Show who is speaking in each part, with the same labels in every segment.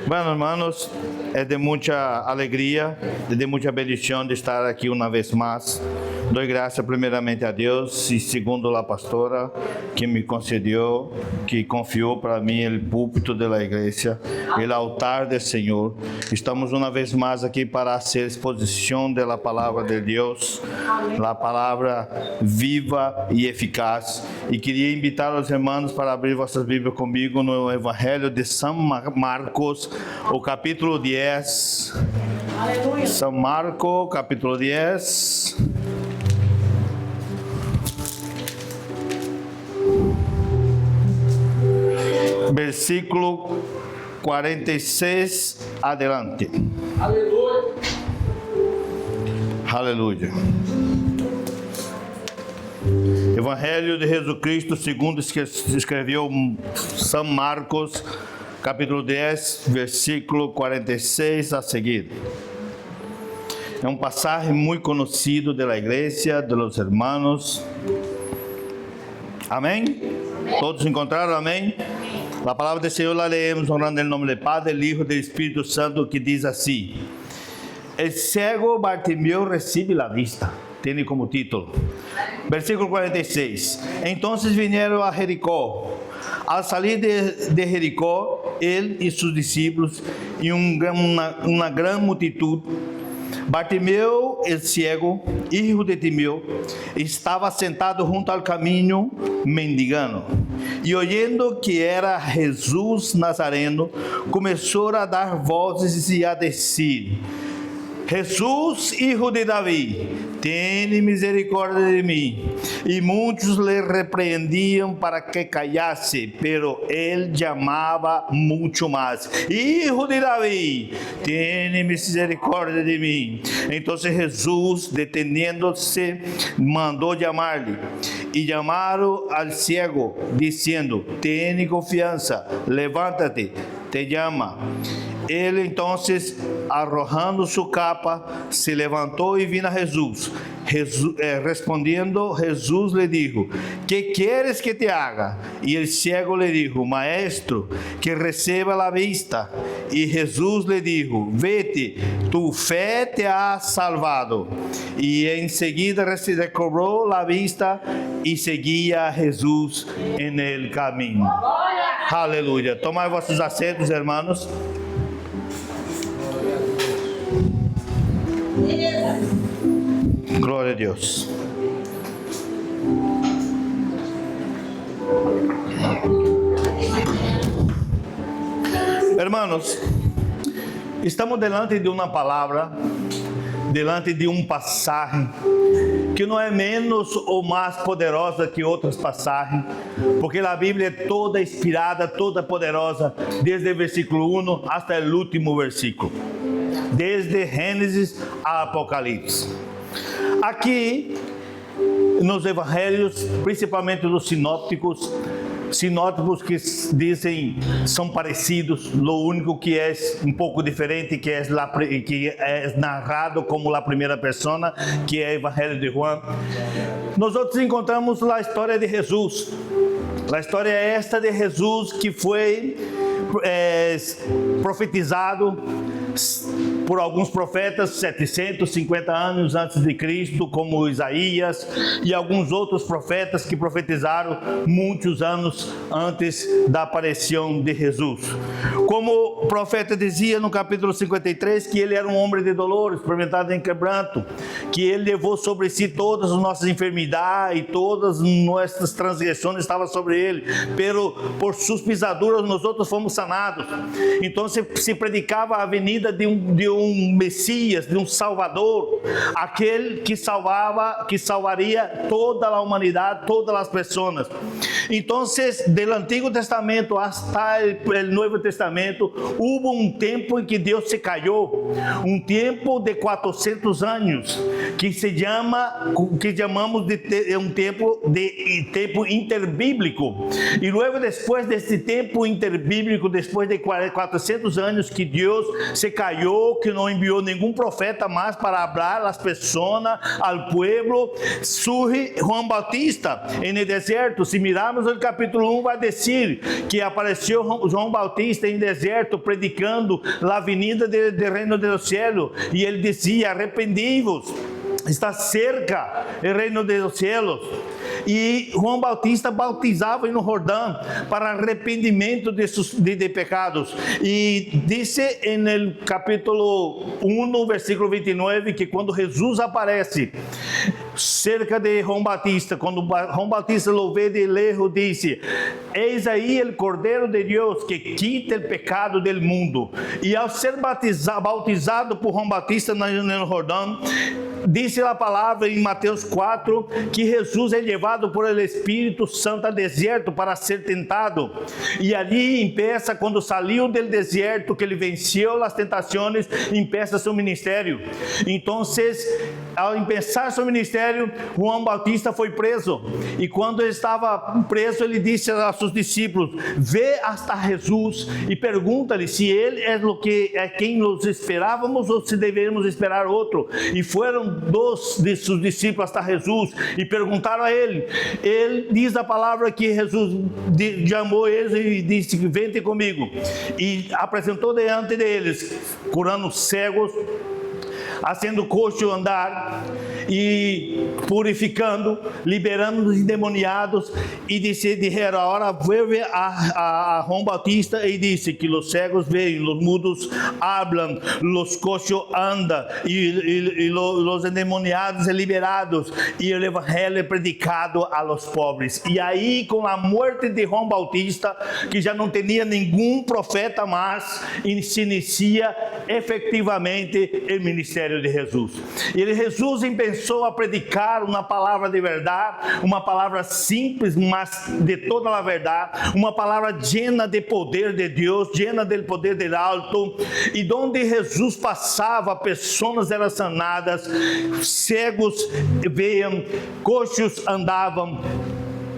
Speaker 1: Bueno, hermanos, es de mucha alegría, de mucha bendición de estar aquí una vez más. Doy gracias primeramente a Dios y segundo a la pastora que me concedió, que confió para mí el púlpito de la iglesia, el altar del Señor. Estamos una vez más aquí para hacer exposición de la palabra de Dios, la palabra viva y eficaz. Y quería invitar a los hermanos para abrir vuestras Bíblias conmigo no Evangelho de São Marcos, o capítulo 10.
Speaker 2: Aleluia.
Speaker 1: São Marcos, capítulo 10. Versículo 46 adelante.
Speaker 2: Aleluia.
Speaker 1: Aleluia. Evangelho de Jesus Cristo, segundo escreveu São Marcos, capítulo 10, versículo 46 a seguir. É passagem muito conhecido da igreja, de los hermanos. Amém? Todos encontraram? Amém? A palavra do Senhor la leemos, honrando em nome do Padre, do Hijo e do Espírito Santo, que diz assim: El ciego Bartimeu recibe la vista. Tem como título. Versículo 46. Entonces vinieron a Jericó. Al salir de Jericó, él y sus discípulos y una gran multitud, Bartimeu, el ciego, hijo de Timeo, estaba sentado junto al camino mendigando. E oyendo que era Jesus Nazareno, começou a dar vozes e a dizer: Jesus, hijo de Davi, tem misericórdia de mim. E muitos lhe repreendiam para que callasse, pero ele chamava muito mais: Hijo de Davi, tem misericórdia de mim. Então Jesus, deteniendo-se, mandou chamar-lhe. E chamaram al ciego, dizendo: Tem confiança, levanta-te, te chama. Ele então, arrojando sua capa, se levantou e vino a Jesus. Respondendo, Jesus lhe disse: Que queres que te haga? E el ciego lhe disse: Maestro, que receba a vista. E Jesus lhe disse: Vete, tu fé te ha salvado. E em seguida recobrou a vista e seguia a Jesus en el caminho. Aleluia. Tomai vossos assentos, hermanos. Glória a Deus. Hermanos, estamos delante de uma palavra, delante de passagem que não é menos ou mais poderosa que outras passagens, porque a Bíblia é toda inspirada, toda poderosa, desde o versículo 1 até o último versículo, desde Gênesis a Apocalipse. Aqui, nos evangelhos, principalmente dos sinópticos que dizem são parecidos, o único que é pouco diferente, que é narrado como a primeira pessoa, que é o Evangelho de João. Nós encontramos a história de Jesus. A história é esta de Jesus que foi profetizado por alguns profetas 750 anos antes de Cristo, como Isaías e alguns outros profetas que profetizaram muitos anos antes da aparição de Jesus. Como o profeta dizia no capítulo 53, que ele era um homem de dolores, experimentado em quebranto, que ele levou sobre si todas as nossas enfermidades e todas nossas transgressões estavam sobre ele, pero por suas pisaduras nós outros fomos sanados. Então se predicava a venida de um Messias, de um Salvador, aquele que salvaria toda a humanidade, todas as pessoas. Então, do Antigo Testamento até o Novo Testamento, houve tempo em que Deus se callou, tempo de 400 anos, que chamamos de tempo interbíblico. E logo depois desse tempo interbíblico, depois de 400 anos que Deus se callou, que não enviou nenhum profeta mais para falar às pessoas, ao pueblo, surge Juan Bautista no deserto. Se mirarmos o capítulo 1, vai dizer que apareceu João Bautista em deserto, predicando a vinda do reino dos céus, e ele dizia: arrependei-vos, está cerca o reino dos céus. E João Bautista bautizava no Jordão para arrependimento de pecados. E disse no capítulo 1, versículo 29, que quando Jesus aparece cerca de João Batista, quando João Batista lo vê de lejos, disse: eis aí o Cordeiro de Deus que quita o pecado do mundo. E ao ser bautizado por João Batista no Jordão, disse a palavra em Mateus 4 que Jesus é levado por el Espírito Santo ao deserto para ser tentado. E ali empieza, quando saiu do deserto, que ele venceu as tentações, empieza seu ministério. Então, ao começar seu ministério, João Bautista foi preso. E quando ele estava preso, ele disse a seus discípulos: vê hasta Jesus e pergunta-lhe se ele é quem nos esperávamos ou se deveríamos esperar outro. E foram dois de seus discípulos hasta Jesus e perguntaram a ele. Ele diz a palavra que Jesus chamou eles e disse: vem comigo. E apresentou diante deles, curando cegos, fazendo coxo andar e purificando, liberando os endemoniados. E disseram: agora vuelve a João Bautista e disse que os cegos veem, os mudos hablam, os coxos andam e os endemoniados são liberados, e o evangelho é predicado a los pobres. E aí, com a morte de João Bautista, que já não tinha nenhum profeta mais, se inicia efetivamente o ministério de Jesus. E Jesus começou a predicar uma palavra de verdade, uma palavra simples, mas de toda a verdade, uma palavra llena de poder de Deus, llena do poder do alto. E onde Jesus passava, pessoas eram sanadas, cegos veiam, coxos andavam,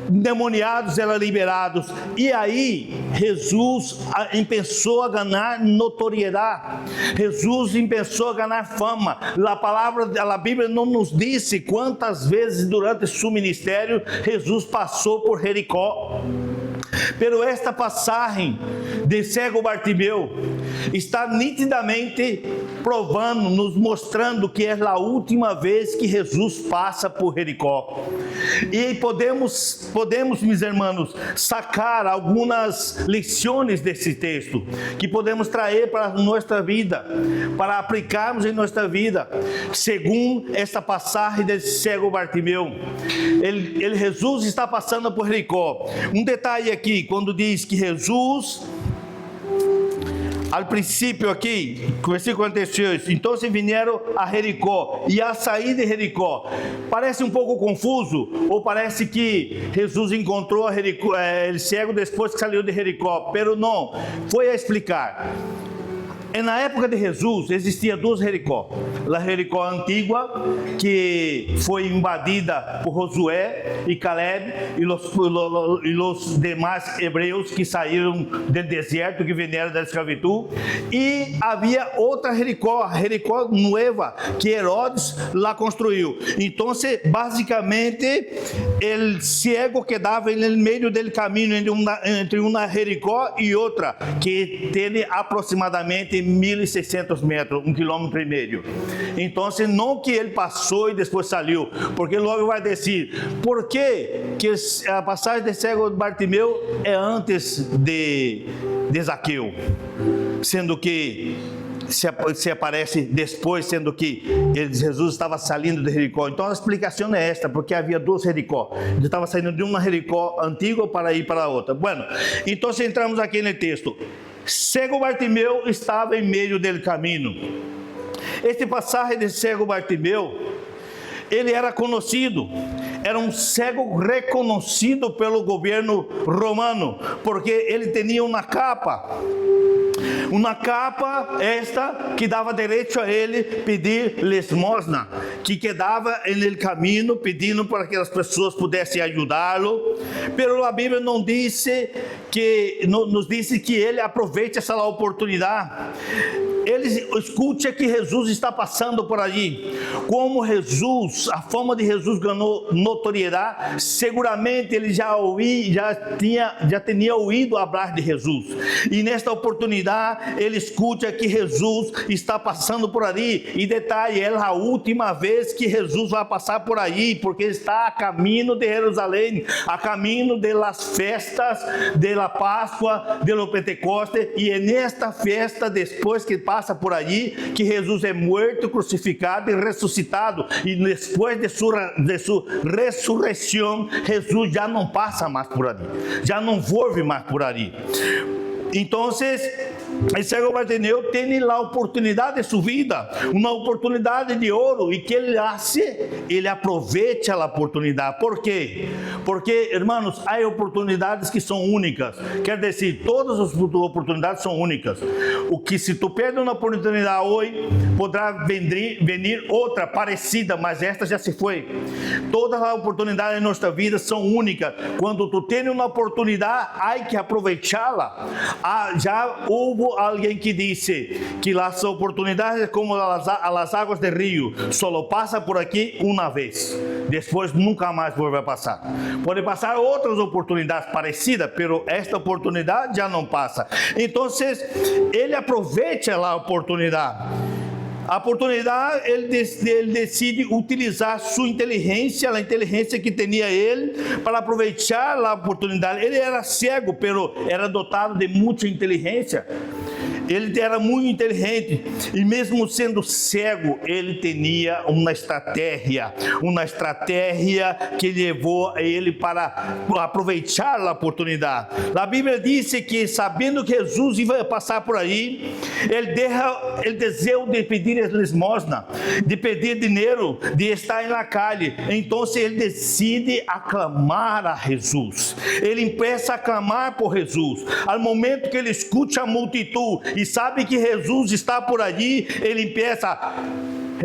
Speaker 1: endemoniados eram liberados. E aí Jesus começou a ganhar notoriedade, Jesus começou a ganhar fama. A Bíblia não nos disse quantas vezes durante seu ministério Jesus passou por Jericó. Pero esta passagem de cego Bartimeu está nitidamente provando, nos mostrando que é a última vez que Jesus passa por Jericó. E podemos, meus irmãos, sacar algumas lições desse texto que podemos trazer para a nossa vida, para aplicarmos em nossa vida, segundo esta passagem de cego Bartimeu. Jesus está passando por Jericó. Um detalhe aqui, quando diz que Jesus, ao princípio aqui, versículo 46, então se vieram a Jericó, e a sair de Jericó, parece um pouco confuso, ou parece que Jesus encontrou a Jericó, o cego depois que saiu de Jericó, pero não, foi a explicar. Na época de Jesus existia duas Jericó. A Jericó antiga, que foi invadida por Josué e Caleb e os demais hebreus que saíram do deserto, que vieram da escravidão. E havia outra Jericó, a Jericó nova, que Herodes lá construiu. Então, basicamente, o cego quedava no meio do caminho entre uma Jericó e outra, que tem aproximadamente 1.600 metros, 1,5 km. Então, não que ele passou e depois saiu, porque logo vai dizer, por que a passagem de cego de Bartimeu é antes de Zaqueu, sendo que se aparece depois, sendo que Jesus estava saindo de Jericó. Então a explicação é esta, porque havia duas Jericó. Ele estava saindo de uma Jericó antiga para ir para a outra. Bueno, então entramos aqui no texto. Cego Bartimeu estava em meio do caminho. Este passagem de cego Bartimeu, ele era conhecido, era um cego reconhecido pelo governo romano, porque ele tinha uma capa esta que dava direito a ele pedir limosna, que quedava no caminho pedindo para que as pessoas pudessem ajudá-lo. Pero a Bíblia não disse que nos disse que ele aproveite essa oportunidade. ele escute que Jesus está passando por ali. Como Jesus, a fama de Jesus ganhou notoriedade, seguramente ele já tinha ouvido falar de Jesus. E nesta oportunidade, ele escuta que Jesus está passando por ali. E detalhe, é a última vez que Jesus vai passar por aí, porque está a caminho de Jerusalém, a caminho das festas da Páscoa, do Pentecostes, e é nesta festa, depois que passa por allí, que Jesus é morto, crucificado e ressuscitado, e depois de sua ressurreição, Jesus já não passa mais por ali, já não volve mais por ali. Então, o cego Bartimeu tem a oportunidade de sua vida, uma oportunidade de ouro, e que ele hace, ele aproveita a oportunidade. ¿Por quê? Porque, irmãos, há oportunidades que são únicas. Quer dizer, todas as oportunidades são únicas. O que se tu perde uma oportunidade hoje, poderá venir outra parecida, mas esta já se foi. Todas as oportunidades em nossa vida são únicas. Quando tu tem uma oportunidade, há que aproveitá-la. Já houve alguém que disse que as oportunidades como as águas do rio, só passa por aqui uma vez, depois nunca mais vai passar. Pode passar outras oportunidades parecidas, mas esta oportunidade já não passa. Então, ele aproveita a oportunidade. A oportunidade, ele decide utilizar sua inteligência, a inteligência que tinha ele, para aproveitar a oportunidade. Ele era cego, mas era dotado de muita inteligência. Ele era muito inteligente, e mesmo sendo cego, ele tinha uma estratégia que levou ele para aproveitar a oportunidade. A Bíblia diz que, sabendo que Jesus ia passar por aí, ele desejou de pedir esmola, de pedir dinheiro, de estar na calle. Então ele decide aclamar a Jesus. Ele começa a clamar por Jesus. Ao momento que ele escuta a multidão e sabe que Jesus está por ali, ele começa: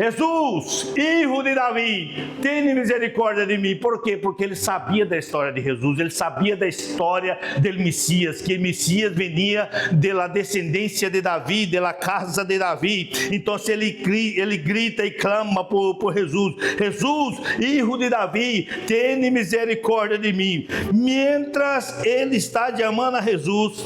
Speaker 1: Jesus, filho de Davi, tenha misericórdia de mim. Por quê? Porque ele sabia da história de Jesus, ele sabia da história do Messias, que o Messias venia da descendência de Davi, da casa de Davi. Então ele grita e clama por Jesus: Jesus, filho de Davi, tenha misericórdia de mim. Mientras ele está chamando a Jesus,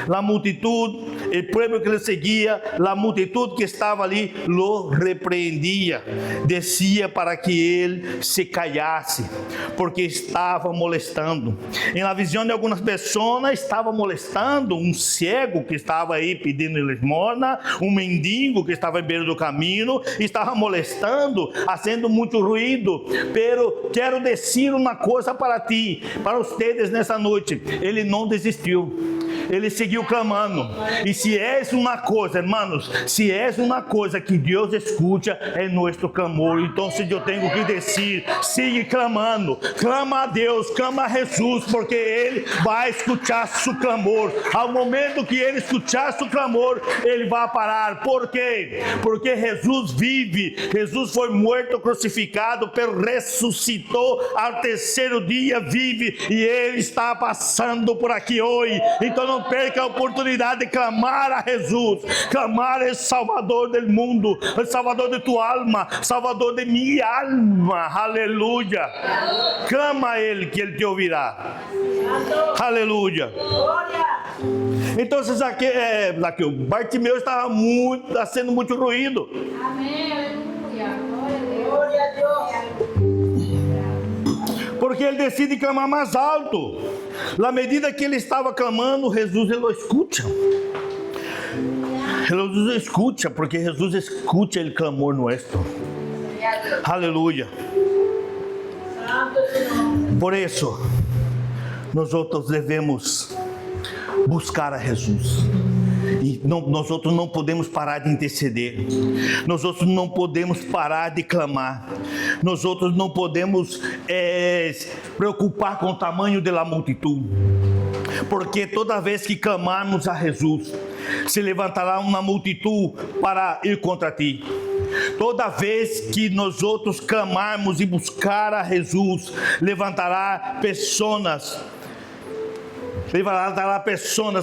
Speaker 1: a multidão, o povo que ele seguia, a multidão que estava ali, lo repreendia, descia para que ele se callasse, porque estava molestando. Em la visão de algumas pessoas, estava molestando um cego que estava aí pedindo esmola, um mendigo que estava em beira do caminho, estava molestando, fazendo muito ruído. Pero quero dizer uma coisa para ti, para vocês nessa noite: ele não desistiu. Ele seguiu clamando. E se é uma coisa, irmãos, se é uma coisa que Deus escuta, é nosso clamor. Então, se eu tenho que dizer, siga clamando, clama a Deus, clama a Jesus, porque Ele vai escutar seu clamor. Ao momento que Ele escutar seu clamor, Ele vai parar. Por quê? Porque Jesus vive. Jesus foi morto, crucificado, pero ressuscitou ao terceiro dia, vive, e Ele está passando por aqui hoje. Então não perca a oportunidade de clamar a Jesus, clamar ao Salvador do mundo, o Salvador de tua alma, Salvador de minha alma. Aleluia. Clama a Ele, que Ele te ouvirá. Aleluia. Então aqui o Bartimeu estava fazendo muito ruído.
Speaker 2: Amém, aleluia. Glória a Deus.
Speaker 1: Porque ele decide clamar mais alto. Na medida que ele estava clamando, Jesus ele o escuta. Jesus escuta, porque Jesus escuta o clamor nosso. Aleluia. Por isso, nós outros devemos buscar a Jesus. E nós outros não podemos parar de interceder. Nós outros não podemos parar de clamar. Nós outros não podemos preocupar com o tamanho da multidão. Porque toda vez que clamarmos a Jesus, se levantará uma multidão para ir contra ti. Toda vez que nós outros clamarmos e buscar a Jesus, levantará pessoas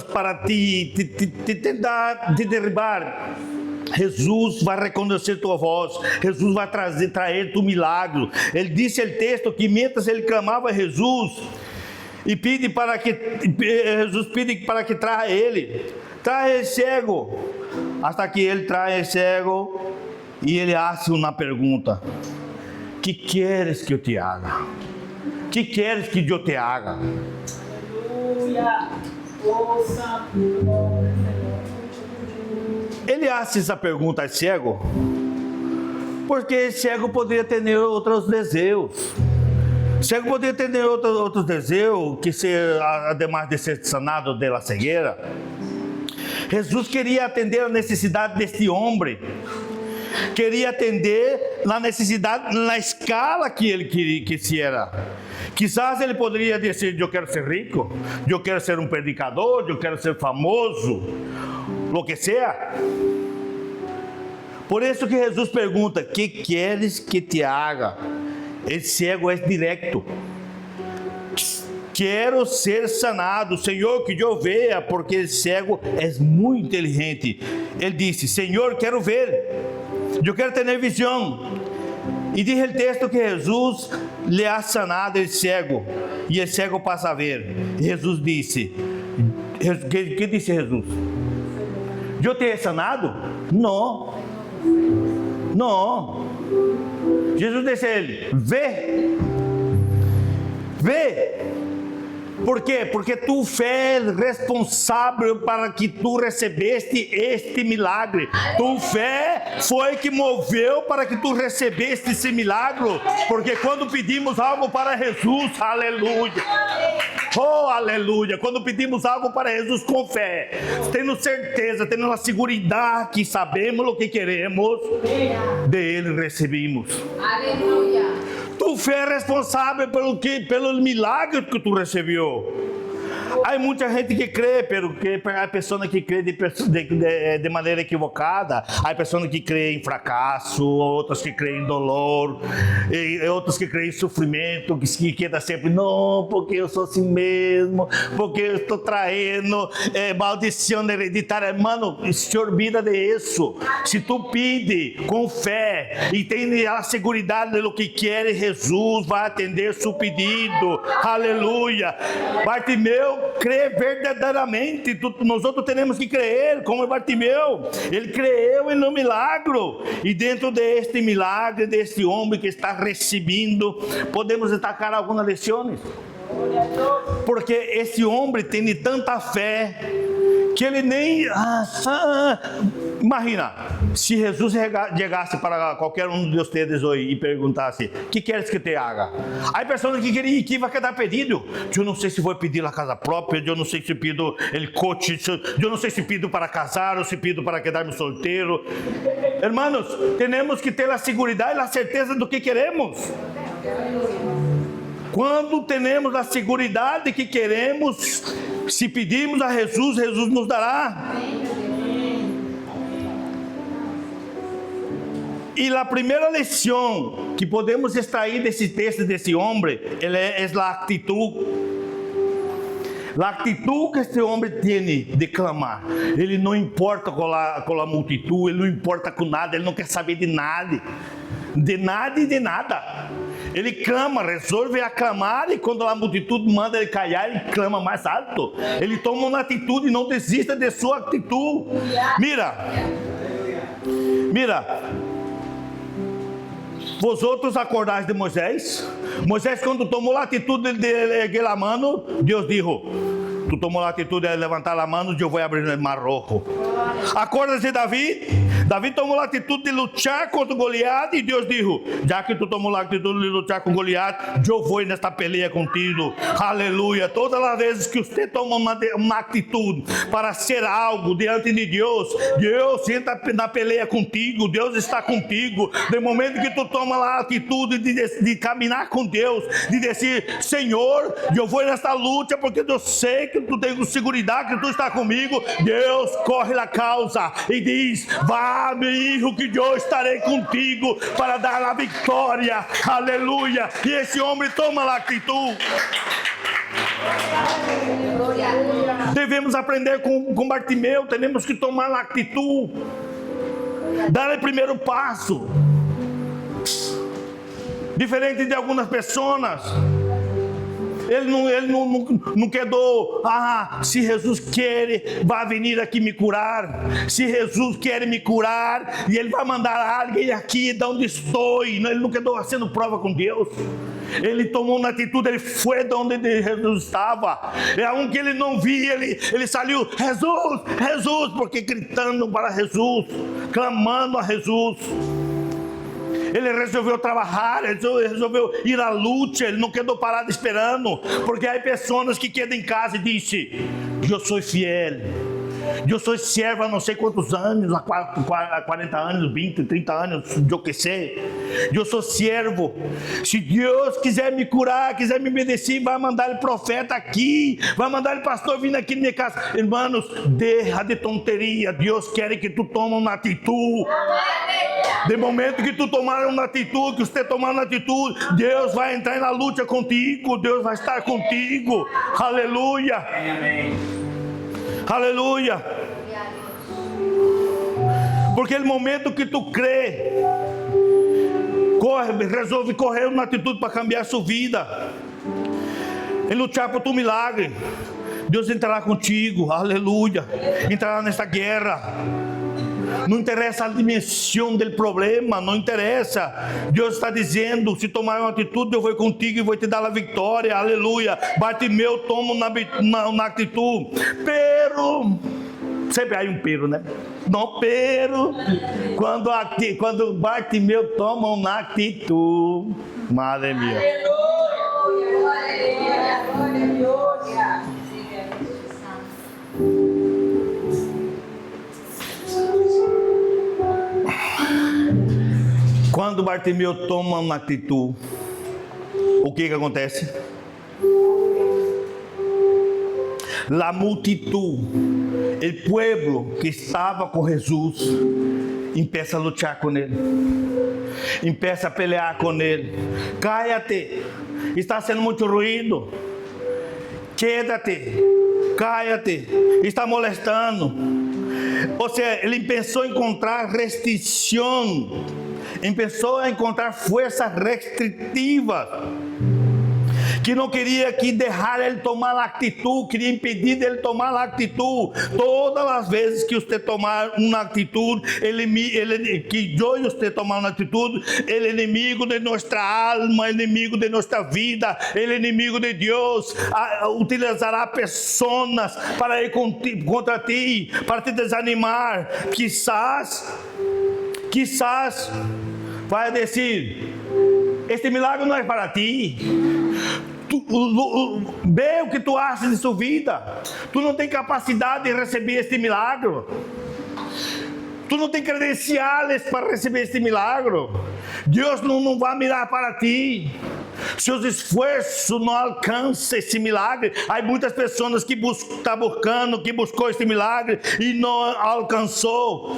Speaker 1: para te tentar te derribar, Jesus vai reconhecer tua voz, Jesus vai trazer tu milagre. Ele disse o texto que mientras ele clamava a Jesus, e Jesus pede para que traga ele, traz esse cego, hasta que ele traz esse cego, e ele faz uma pergunta: que queres que eu te haga? Que queres que eu te haga? Ele faz essa pergunta ao cego, porque esse cego poderia ter outros desejos. O cego poderia ter outros desejos, que ser, ademais de ser sanado da cegueira. Jesus queria atender a necessidade deste homem, queria atender na necessidade, na escala que ele quisiera. Quizás ele poderia dizer: eu quero ser rico, eu quero ser um predicador, eu quero ser famoso, lo que seja. Por isso que Jesus pergunta: que queres que te haga? Esse cego é direto: quero ser sanado, Senhor, que eu veja, porque esse cego é muito inteligente. Ele disse: Senhor, quero ver, eu quero ter visão. E diz o texto que Jesus lhe ha sanado o cego, e o cego passa a ver. Jesus disse: que disse Jesus? Eu te he sanado? Não. Não. Jesus disse a ele: vê. Vê. Por quê? Porque tu fé é responsável para que tu recebeste este milagre. Tu fé foi que moveu para que tu recebeste esse milagre. Porque quando pedimos algo para Jesus, aleluia, oh aleluia, quando pedimos algo para Jesus com fé, tendo certeza, tendo a segurança que sabemos o que queremos, dele recebemos.
Speaker 2: Aleluia.
Speaker 1: Tu fé é responsável pelo milagre que tu recebeu. Há muita gente que crê, porque há pessoas que crê de maneira equivocada. Há pessoas que crê em fracasso, outras que crê em dolor, e outras que crê em sofrimento, que queda sempre: não, porque eu sou assim mesmo, porque eu estou traindo, maldição hereditária. Mano, se olvida disso. Se tu pede com fé e tem a segurança do que quer, Jesus vai atender seu pedido. Aleluia. Bartimeu crê verdadeiramente. Nós outros temos que crer como Bartimeu. Ele creu no milagre, e dentro deste milagre, deste homem que está recebendo, podemos destacar algumas lições. Porque esse homem tem tanta fé que ele nem... Imagina, se Jesus chegasse para qualquer um de vocês hoje e perguntasse: que queres que te haga? Há pessoas que querem que vai quedar pedido. Eu não sei se vou pedir a casa própria, eu não sei se pido el coche, eu não sei se pido para casar ou se pido para quedar-me solteiro. Hermanos, temos que ter a segurança e a certeza do que queremos. Quando temos a segurança de que queremos, se pedimos a Jesus, Jesus nos dará. E a primeira lição que podemos extrair desse texto, desse homem, é a atitude. A atitude que este homem tem de clamar. Ele não importa com a multidão, ele não importa com nada, ele não quer saber de nada. De nada e de nada. Ele clama, resolve aclamar, e quando a multidão manda ele calhar, ele clama mais alto. Ele toma uma atitude e não desista de sua atitude. Mira. Vosotros acordais de Moisés? Moisés, quando tomou a atitude de erguer a mão, Deus disse: tu tomou a atitude de levantar a mão, eu vou abrir o mar rojo. Acordas de Davi? Davi tomou a atitude de lutar contra Goliat, e Deus disse: já que tu tomou a atitude de lutar com Goliat, eu vou nesta peleia contigo. Aleluia. Todas as vezes que você toma uma atitude para ser algo diante de Deus, Deus entra na peleia contigo, Deus está contigo. No momento que tu toma a atitude de caminhar com Deus, de dizer: Senhor, eu vou nesta luta porque eu sei que tu tens segurança, que tu está comigo, Deus corre a causa e diz: vá, meu filho, que eu estarei contigo para dar a vitória. Aleluia. E esse homem toma a atitude. Devemos aprender com Bartimeu, temos que tomar a atitude. Dar o primeiro passo. Diferente de algumas pessoas, ele não quedou, se Jesus quer, vai vir aqui me curar. Se Jesus quer me curar, e Ele vai mandar alguém aqui de onde estou. Ele não quedou fazendo prova com Deus. Ele tomou uma atitude, ele foi de onde Jesus estava. É um que ele não via, ele saiu, Jesus, Jesus, porque gritando para Jesus, clamando a Jesus. Ele resolveu trabalhar, ele resolveu ir à luta, ele não quedou parado esperando, porque há pessoas que quedam em casa e dizem, eu sou fiel, eu sou servo há não sei quantos anos, há 40 anos, 20, 30 anos, eu que sei, eu sou servo. Se Deus quiser me curar, quiser me obedecer, vai mandar o profeta aqui, vai mandar o pastor vir aqui na minha casa. Irmãos, deixa de tonteria, Deus quer que tu tome uma atitude. De momento que tu tomar uma atitude, que você tomar uma atitude, Deus vai entrar na luta contigo, Deus vai estar contigo. Aleluia.
Speaker 3: Amém.
Speaker 1: Aleluia. Porque no momento que tu crê, resolve correr uma atitude para cambiar a sua vida, e lutar por tu milagre, Deus entrará contigo. Aleluia. Entrará nessa guerra. Não interessa a dimensão do problema, não interessa. Deus está dizendo, se tomar uma atitude, eu vou contigo e vou te dar a vitória. Aleluia. Bartimeu toma uma atitude. Pero, sempre há um pero, né? Não, pero, quando Bartimeu toma uma atitude, madre minha.
Speaker 2: Aleluia, aleluia.
Speaker 1: Quando Bartimeu toma uma atitude, o que acontece? La multitud, o pueblo que estava com Jesus, empieza a lutar com ele, empieza a pelear com ele. Cállate, está sendo muito ruído. Quédate, cállate, está molestando. Ou seja, ele pensou em encontrar restrição, começou a encontrar forças restritivas, que não queria que deixar ele tomar a atitude, queria impedir dele tomar a atitude. Todas as vezes que você tomar uma atitude, que eu e você tomar uma atitude, ele é inimigo de nossa alma, inimigo de nossa vida, ele é inimigo de Deus, utilizará pessoas para ir contra ti, para te desanimar. Quizás vai dizer, este milagre não é para ti. Vê o que tu achas de sua vida. Tu não tem capacidade de receber este milagre. Tu não tem credenciais para receber este milagre. Deus não vai mirar para ti. Seus esforços não alcançam esse milagre. Há muitas pessoas que buscou esse milagre e não alcançou.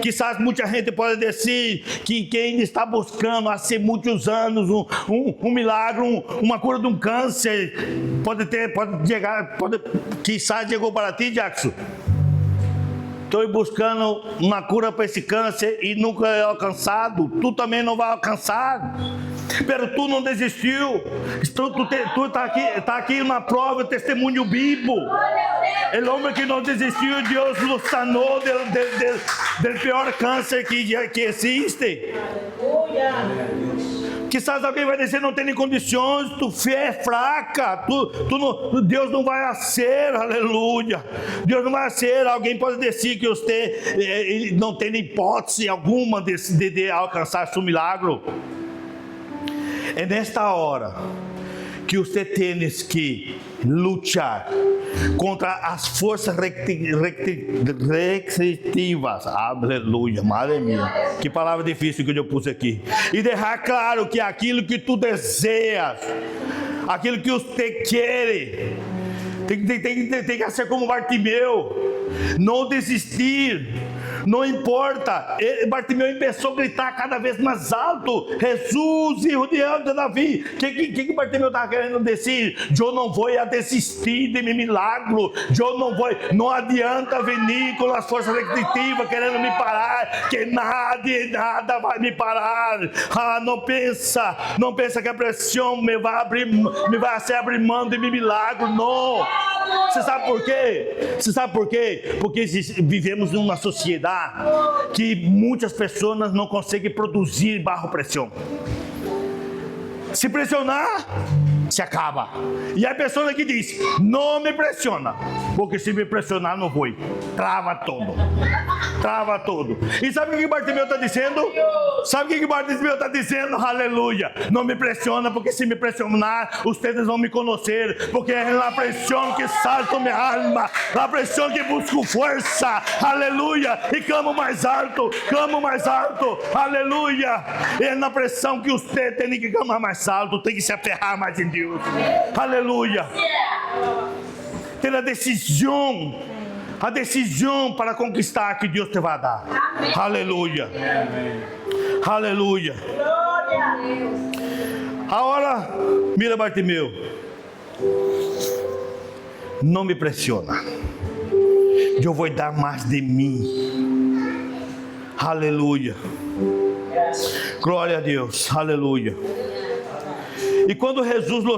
Speaker 1: Quizás muita gente pode dizer que quem está buscando há muitos anos um milagre, uma cura de um câncer, quizás chegou para ti, Jackson. Estou buscando uma cura para esse câncer e nunca é alcançado. Tu também não vai alcançar. Pero tu não desistiu. Tu está aqui uma prova, testemunho vivo. O homem que não desistiu, Deus o sanou do pior câncer que existe. Quizás alguém vai dizer, não tem condições, tu fé é fraca, Deus não vai ser, aleluia. Deus não vai ser. Alguém pode dizer que você não tem hipótese alguma de alcançar seu milagre. É nesta hora que você tem que lutar contra as forças restritivas. Aleluia, madre minha. Que palavra difícil que eu pus aqui. E deixar claro que aquilo que tu desejas, aquilo que você quer, tem que ser como Bartimeu. Não desistir. Não importa. Bartimeu começou a gritar cada vez mais alto: Jesus, filho de Davi. O que Bartimeu estava querendo dizer? Eu não vou desistir de meu milagre. Eu não vou. Não adianta vir com as forças restritivas querendo me parar, que nada vai me parar. Não pensa que a pressão me vai abrir mão de meu milagre. Não. Você sabe por quê? Porque vivemos numa sociedade que muitas pessoas não conseguem produzir bajo pressão. Se pressionar, se acaba. E a pessoa que diz: não me pressiona, porque se me pressionar não vou. Trava todo. E sabe o que Bartimeu está dizendo? Aleluia. Não me pressiona, porque se me pressionar, vocês vão me conhecer, porque é a pressão que salta minha alma, a pressão que busco força. Aleluia. E clamo mais alto. Aleluia. É na pressão que você tem que clamar mais alto, tem que se aferrar mais em Deus. Aleluia. Ter a decisão para conquistar que Deus te vai dar. Amém. Aleluia. Aleluia. Agora, mira Bartimeu. Não me pressiona. Eu vou dar mais de mim. Aleluia. Glória a Deus. Aleluia. E quando Jesus lo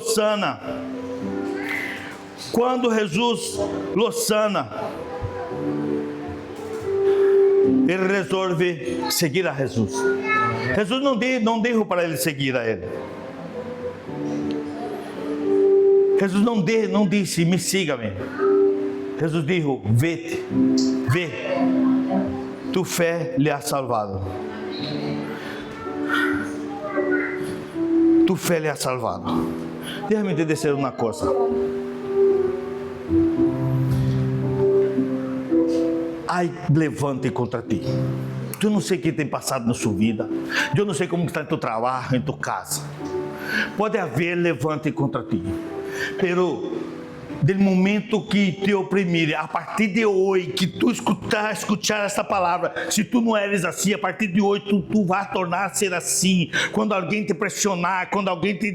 Speaker 1: sana, ele resolve seguir a Jesus. Jesus não deu para ele seguir a ele. Jesus não disse: me siga-me. Jesus disse: vê, tu fé lhe ha salvado. Tu fé lhe ha salvado. Deixa-me te dizer uma coisa. Ai, levante contra ti. Eu não sei o que tem passado na sua vida. Eu não sei como está em teu trabalho, em tua casa. Pode haver levante contra ti. Pero do momento que te oprimirem, a partir de hoje, que tu escuchar essa palavra, se tu não eres assim, a partir de hoje, tu vai tornar ser assim. Quando alguém te pressionar, quando alguém te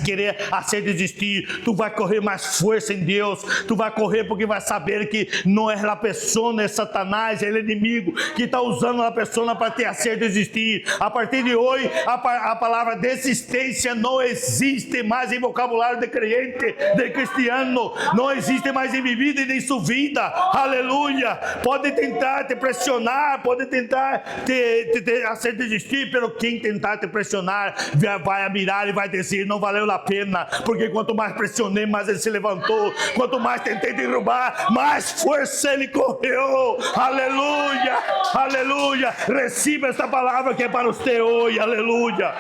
Speaker 1: querer fazer desistir, tu vai correr mais força em Deus. Tu vai correr porque vai saber que não é a pessoa, é Satanás, é o inimigo que está usando a pessoa para te fazer desistir. A partir de hoje, a palavra desistência não existe mais em vocabulário de crente, de cristiano. Não existe mais em minha vida e nem sua vida. Aleluia. Pode tentar te pressionar, pode tentar te fazer desistir, mas quem tentar te pressionar vai mirar e vai dizer: não valeu a pena, porque quanto mais pressionei, mais ele se levantou. Quanto mais tentei derrubar, mais força ele correu. Aleluia. Aleluia. Receba esta palavra que é para você hoje. Aleluia.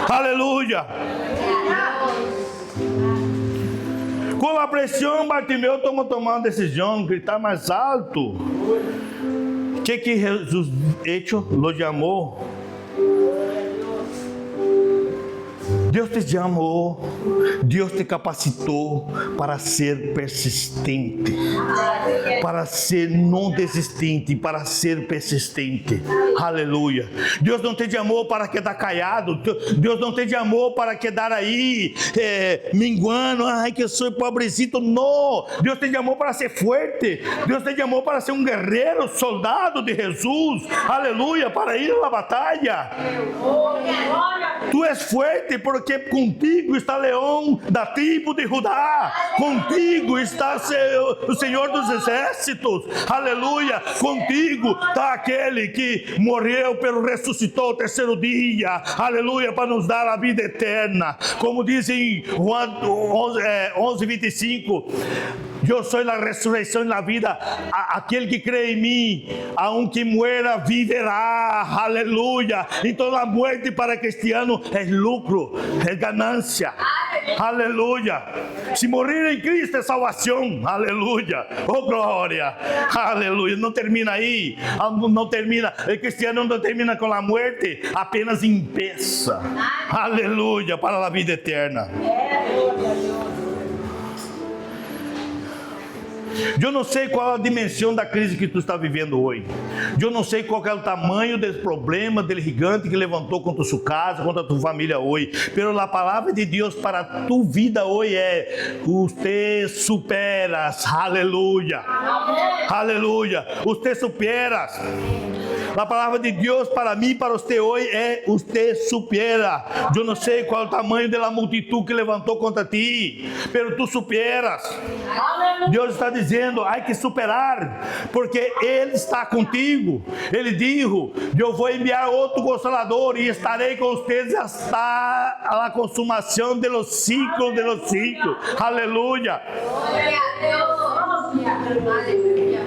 Speaker 1: Aleluia. Com a pressão, Bartimeu tomou uma decisão, gritar mais alto. O que Jesus lo chamou? Deus te chamou, Deus te capacitou para ser persistente, para ser não desistente, para ser persistente. Aleluia. Deus não te chamou para quedar callado, Deus não te chamou para quedar aí minguando, ai que eu sou pobrecito. Não, Deus te chamou para ser forte, Deus te chamou para ser um guerreiro, soldado de Jesus. Aleluia, para ir à batalha. Tu és forte porque contigo está Leão da tribo de Judá. Contigo está o Senhor dos Exércitos. Aleluia. Contigo está aquele que morreu, pero ressuscitou ao terceiro dia. Aleluia, para nos dar a vida eterna. Como diz em Juan 11:25. Eu sou a ressurreição e a vida. Aquele que crê em mim, aunque muera, viverá. Aleluia. Então a morte para cristiano é lucro, é ganância. Aleluia. Se morrer em Cristo é salvação. Aleluia. Oh glória. Aleluia. Não termina aí. Não termina. O cristiano não termina com a morte, apenas empieza. Aleluia. Para a vida eterna. Eu não sei qual a dimensão da crise que tu está vivendo hoje. Eu não sei qual é o tamanho desse problema, dele gigante que levantou contra a sua casa, contra a tua família hoje. Pero a palavra de Deus para a tua vida hoje é: você superas. Aleluia. Aleluia. Você superas. A palavra de Deus para mim e para você hoje é: você supera. Eu não sei qual é o tamanho da multidão que levantou contra ti, pero tu superas. Deus está dizendo: há que superar, porque Ele está contigo. Ele disse: eu vou enviar outro Consolador e estarei com vocês hasta a consumação de los ciclos de los ciclos. Aleluia.
Speaker 2: Glória a Deus. Aleluia.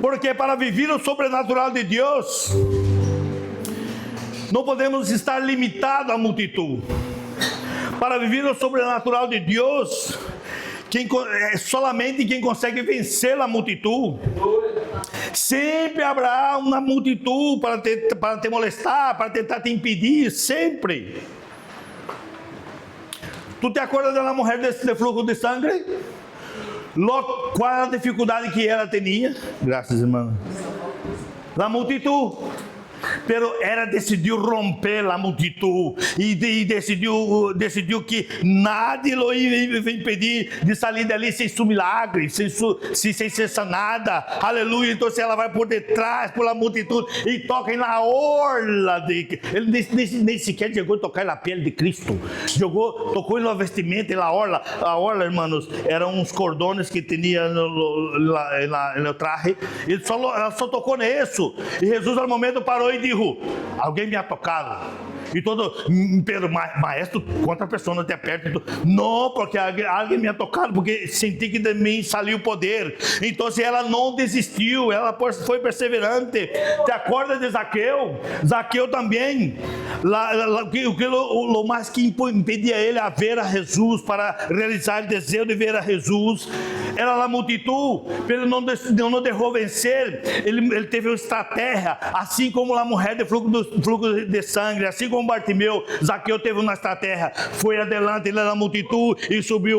Speaker 1: Porque para viver o sobrenatural de Deus, não podemos estar limitados à multidão. Para viver o sobrenatural de Deus, somente quem consegue vencer a multidão. Sempre haverá uma multidão para te molestar, para tentar te impedir, sempre. Tu te acordas da mulher desse fluxo de sangue? Qual a dificuldade que ela tinha? Graças, irmão. A multidão. Pero ela decidiu romper a multidão e decidiu que nada o ia impedir de sair dali sem seu milagre, sem ser sanada. Aleluia. Então ela vai por detrás, pela multidão e toca na orla. Ele nem sequer chegou a tocar na pele de Cristo. Tocou no vestimento, na orla. A orla, irmãos, eram uns cordões que tinha no traje. Ela só tocou nisso. E Jesus, ao momento, parou e disse: alguém me ha tocado. E todo, Pedro, maestro, quantas pessoas te apertam? Não, porque alguém me ha tocado, porque senti que de mim saiu o poder. Então ela não desistiu, ela foi perseverante. Te acorda de Zaqueu? Zaqueu também. O mais que impedia ele a ver a Jesus, para realizar o desejo de ver a Jesus, era a multidão. Ele não deixou vencer. Ele teve uma estratégia, assim como a mulher de fluxo de sangue, assim como Bartimeu. Zaqueu teve uma estratégia, foi adiante na multidão e subiu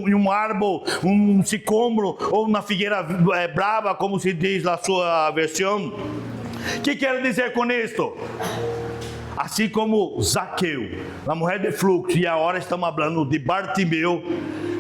Speaker 1: em um árvore, um sicômoro ou uma figueira brava, como se diz na sua versão. O que quer dizer com isto? Assim como Zaqueu, a mulher de fluxo, e agora estamos falando de Bartimeu,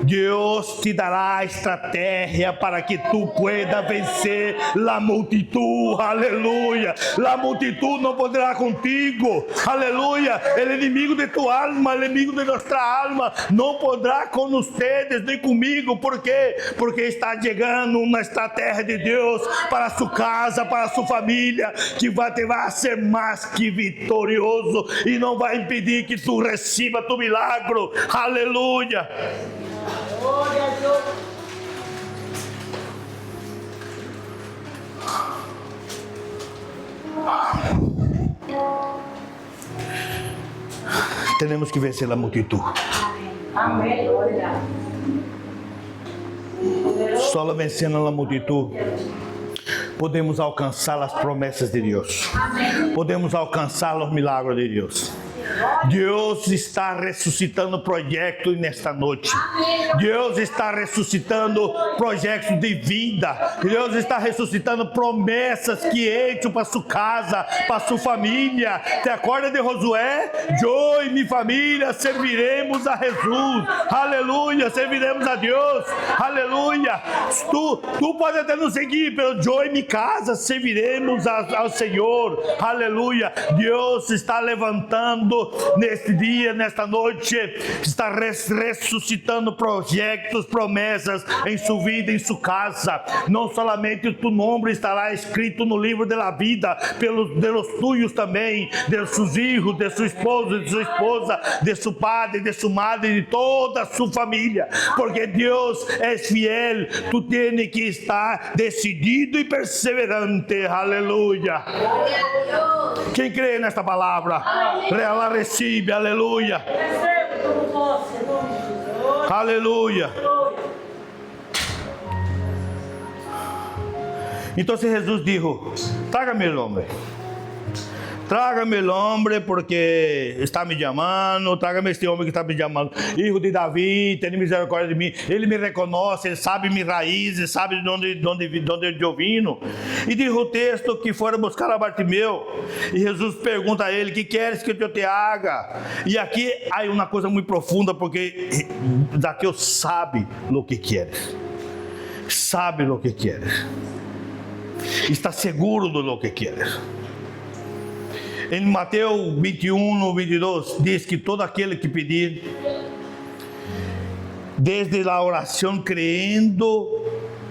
Speaker 1: Deus te dará a estratégia para que tu pueda vencer a multidão. Aleluia. A multidão não poderá contigo. Aleluia. O inimigo de tua alma, o inimigo de nossa alma, não poderá com vocês nem comigo. Por quê? Porque está chegando uma estratégia de Deus para a sua casa, para a sua família, que vai ser mais que vitorioso e não vai impedir que tu receba tu milagre. Aleluia.
Speaker 2: Glória a Deus.
Speaker 1: Temos que vencer a multidão.
Speaker 2: Amém. Glória.
Speaker 1: Só vencendo a multidão podemos alcançar as promessas de Deus. Podemos alcançar os milagres de Deus. Deus está ressuscitando projetos nesta noite. Deus está ressuscitando projetos de vida. Deus está ressuscitando promessas que entram para sua casa, para sua família. Te acorda de Josué? Eu e minha família serviremos a Jesus. Aleluia, serviremos a Deus. Aleluia. Tu pode até não seguir, mas eu e minha casa serviremos ao Senhor. Aleluia. Deus está levantando neste dia, nesta noite, está ressuscitando projetos, promessas em sua vida, em sua casa. Não somente o teu nome estará escrito no livro da vida, de los tuyos também, de seus filhos, de sua esposa, de seu padre, de sua madre, de toda a sua família, porque Deus é fiel. Tu tens que estar decidido e perseverante. Aleluia. Quem crê nesta palavra, ela recebe. Aleluia. Aleluia. Então Jesus disse: traga meu homem, trágame el hombre porque está me chamando, trágame este homem que está me chamando, hijo de Davi, tem misericórdia de mim, ele me reconhece, ele sabe minhas raízes, sabe de onde eu vim. E diz o texto que foram buscar a Bartimeu, e Jesus pergunta a ele, que queres que eu te haga? E aqui há uma coisa muito profunda, porque Zaqueu sabe o que queres, sabe o que queres, está seguro do que queres. Em Mateus 21, 22, diz que todo aquele que pedir, desde a oração creyendo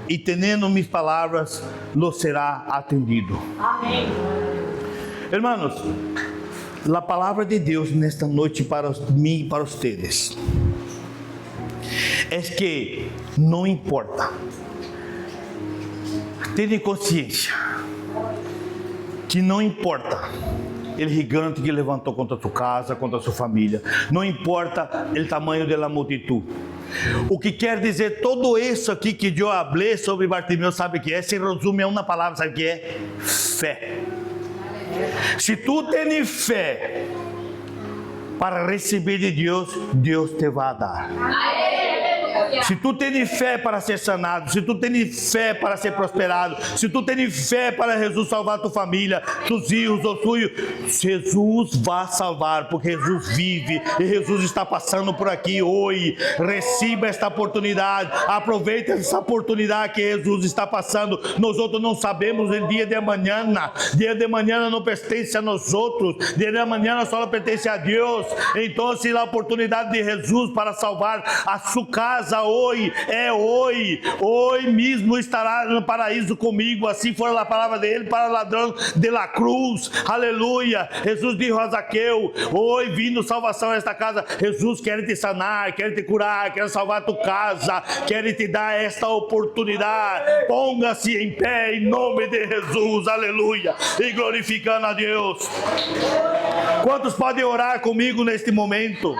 Speaker 1: e tendo mis palavras, lo será atendido.
Speaker 2: Amém.
Speaker 1: Hermanos, a palavra de Deus nesta noite para mim e para vocês é que não importa, tenha consciência que não importa o gigante que levantou contra sua casa, contra sua família, não importa o tamanho da multitud. O que quer dizer todo isso aqui que eu falei sobre Bartimeu, sabe o que é? Se resume a uma palavra, sabe o que é? Fé. Se tu tens fé para receber de Deus, Deus te vai dar. Se tu tens fé para ser sanado, se tu tens fé para ser prosperado, se tu tens fé para Jesus salvar tua família, teus filhos, ou tuyo, Jesus vai salvar, porque Jesus vive e Jesus está passando por aqui hoje. Receba esta oportunidade, aproveite essa oportunidade que Jesus está passando. Nós outros não sabemos o dia de amanhã não pertence a nós outros, dia de amanhã só pertence a Deus. Então, se a oportunidade de Jesus para salvar a sua casa hoje, hoje mesmo estará no paraíso comigo, assim foi a palavra dele para o ladrão de la cruz, aleluia. Jesus disse a Zaqueu, hoje vindo salvação a esta casa. Jesus quer te sanar, quer te curar, quer salvar tua casa, quer te dar esta oportunidade. Ponga-se em pé em nome de Jesus, aleluia, e glorificando a Deus. Quantos podem orar comigo neste momento?